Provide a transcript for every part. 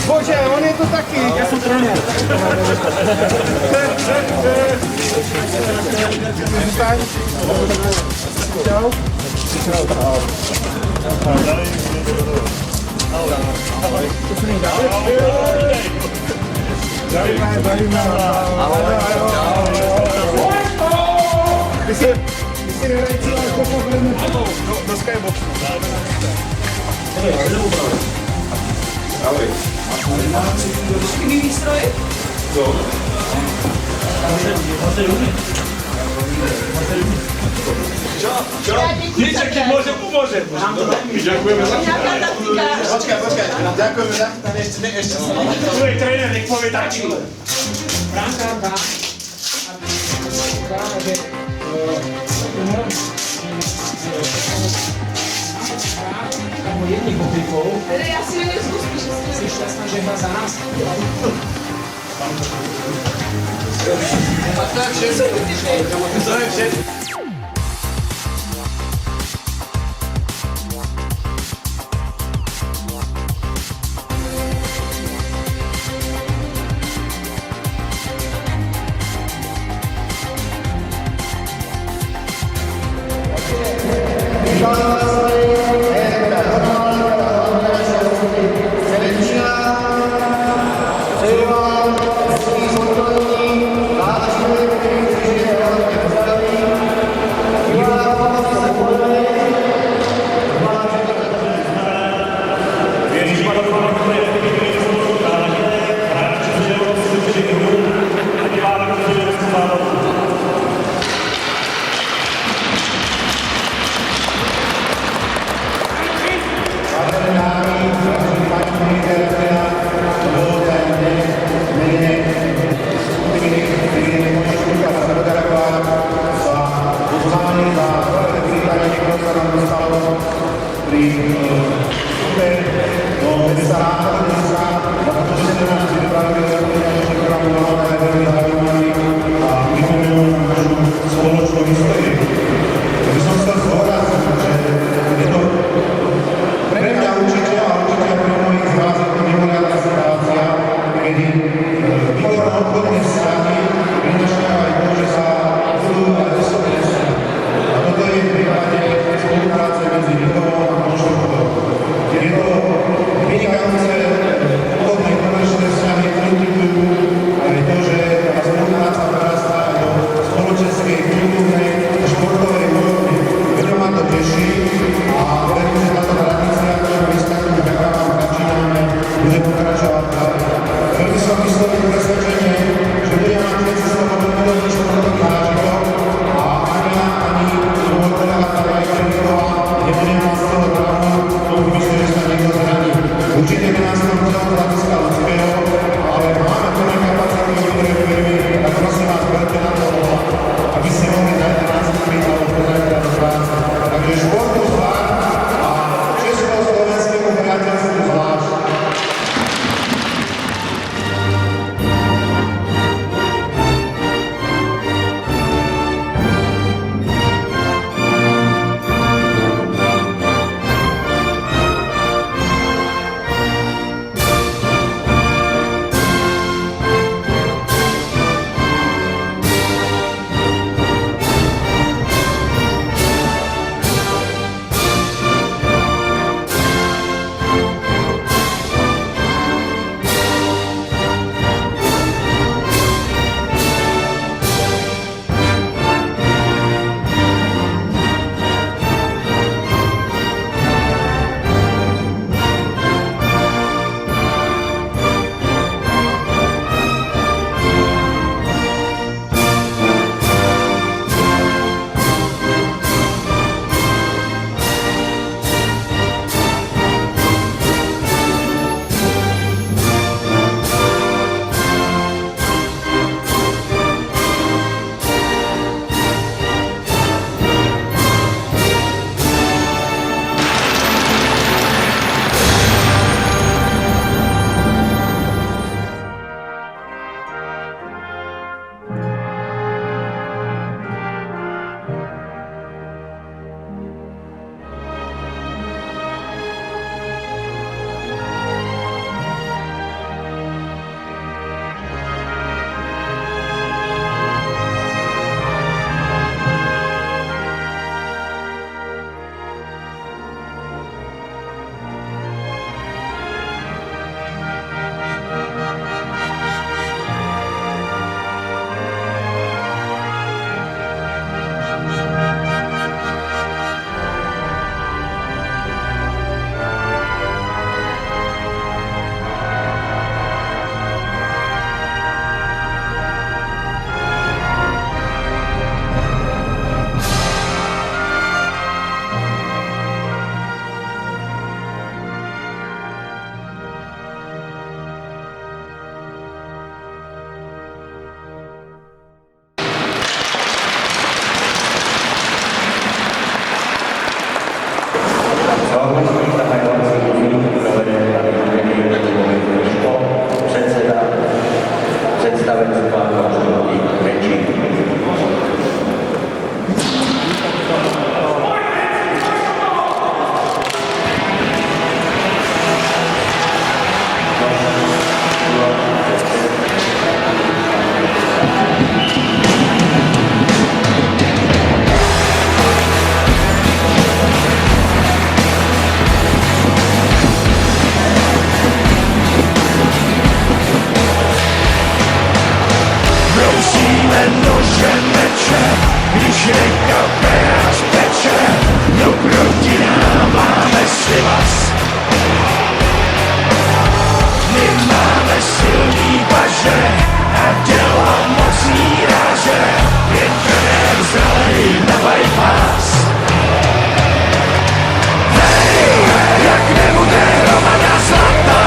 Bože, on je to taky. Já jsem trenér. Čau. Ty si nehrají celé do skyboxu. Ahoj. Jaký výstroj? Co? Čo? Nič, aký môže, pomôže. Ďakujeme za to. Počkaj. Ďakujeme za to. Ešte sa. Tu je tréner, nech povie taký. Branka. Jedných oblíkov. Ja si ju neskúspíš. Si šťastná, že hra za nás. A to je všetko. To je všetko. spolupráce medzi Lvovou a Moštovkou. Představenstva Koštový Večík. Brousíme nožem meče, když reka pérač peče, no proti nám máme si vás. My máme silný paže a děla mocný ráže, jen trenér vzalej na bypass. Hej, jak nebude hromada zlata,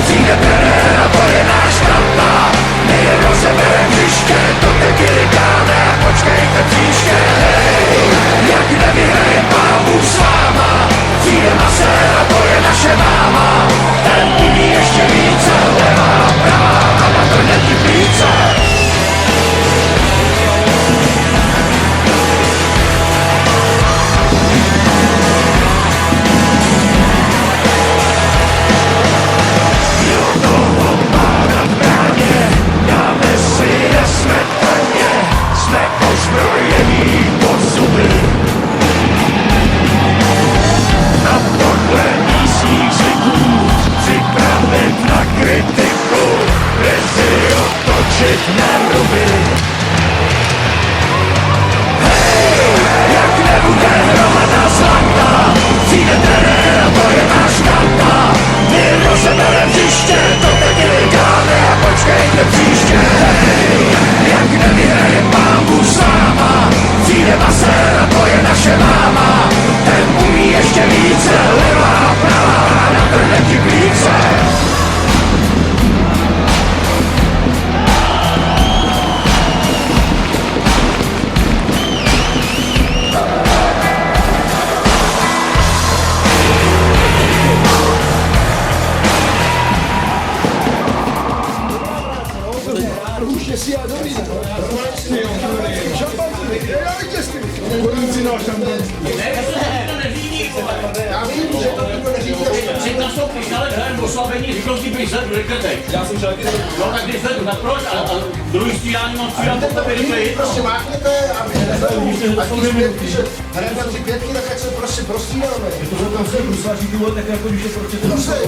přijde trenér a to je náš tata. My je rozeberem hřiště, to teď říkáme a počkejte příště. Hej, jak nevyhraje Pán Bůh s váma, přijde masér a to je naše máma. Ten umí ještě více, levá, pravá a natrhne ti plíce. Jsme ozbrojení pod zuby a podle místních zvyků připravit na kritiku, Brzy otočit na ruby. Hej, jak nebude hromada zlata, přijde trenér a to je náš tata. My rozeberem hřiště, to teď říkáme a počkejte příště. Hej, jak nevyhraje Pán Bůh s váma, přijde masér a to je naše máma. Ten umí ještě více, levá, pravá, natrhne ti plíce. Já jsem šel taky zvedl. No tak když zvedl, tak proč? A druhý střídání mám střídat po tebe rychleji. Prostě mákněte a když píše hrajeme na 3 pětky, tak ať se prostě prostřídáme. To jsou tam se bruslačí ty vole, tak jako když je prostě to Bruse,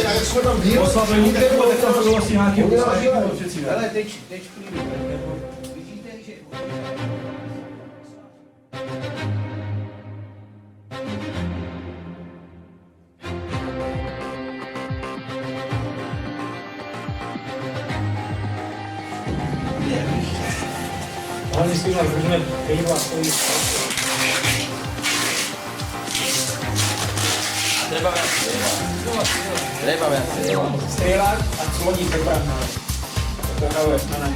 a jak jsme tam díl, oslabení, tak tam jsou vlastně nějaký bruslačí. hele, teď klínu, vidíte, že... Ale my s tím můžeme vyhýbat svůj. Treba viac. Strieľať a cloniť do brána. To hraje na nám.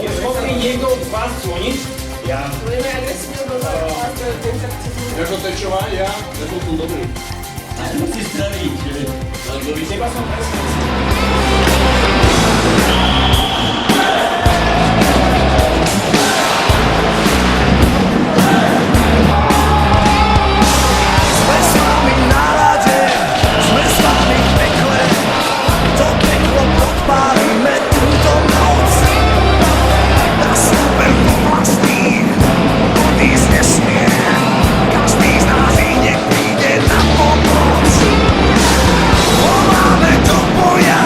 Je schopný niekto z vás cloniť? Ja. Budeme agresívne do Jako tečová, ja, jako tu dobrý. Si zdraví. Teba som presne. Jsme s vámi na radě, jsme s vámi v pekle, to peklo podpálíme tuto noc. Na super povlastných odísť nesmie, každý z nás jde přijde na pomoc. Voláme do boja,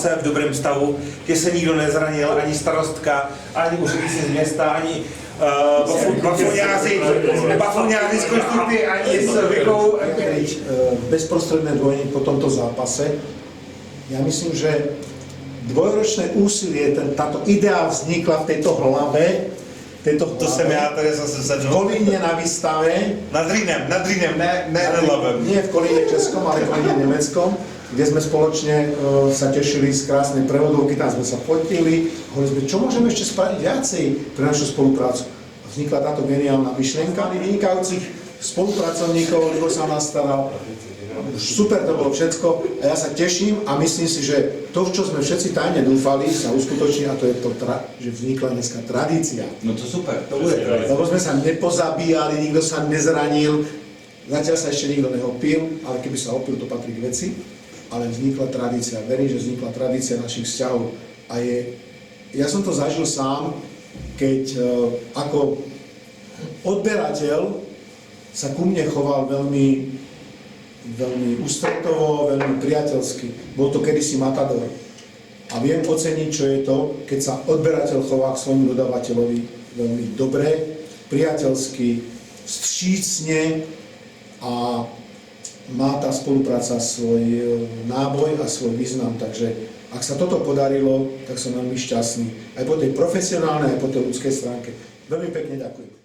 zápase v dobrém stavu, že se nikdo nezranil, ani starostka, ani úředníci z města, ani bafuňáři z konstrukty, ani s Vikou. Bezprostredné dvojenie po tomto zápase. Ja myslím, že dvojročné úsilie, táto idea vznikla v tejto hlave, To jsem já tady zase v sedl. Kolíne na výstave, Nad Rýnem, ne nad Labem. nie v Kolíne českom, ale v Kolíne nemeckom, kde sme spoločne sa tešili z krásnej prevodovky, tam sme sa fotili, hovorili sme, čo môžeme ešte spraviť viacej pre našu spoluprácu. A vznikla táto geniálna myšlienka, vynikajúcich spolupracovníkov, Libo sa nás staral. Super to bolo všetko a ja sa teším a myslím si, že to, v čo sme všetci tajne dúfali, sa uskutoční a to je to, že vznikla dneska tradícia. No to super. To bude, lebo sme sa nepozabíjali, nikto sa nezranil, zatiaľ sa ešte nikto neopil, ale keby sa opil, to patrí k veci. Ale vznikla tradícia, verím, že vznikla tradícia našich vzťahov. A ja som to zažil sám, keď ako odberateľ sa ku mne choval veľmi ústretovo, veľmi priateľsky. Bol to kedysi matador. A viem oceniť, čo je to, keď sa odberateľ chová k svojmu dodávateľovi veľmi dobre, priateľsky, vstřícne a má tá spolupráca svoj náboj a svoj význam. Takže ak sa toto podarilo, tak som veľmi šťastný. Aj po tej profesionálnej, aj po tej ľudskej stránke. Veľmi pekne ďakujem.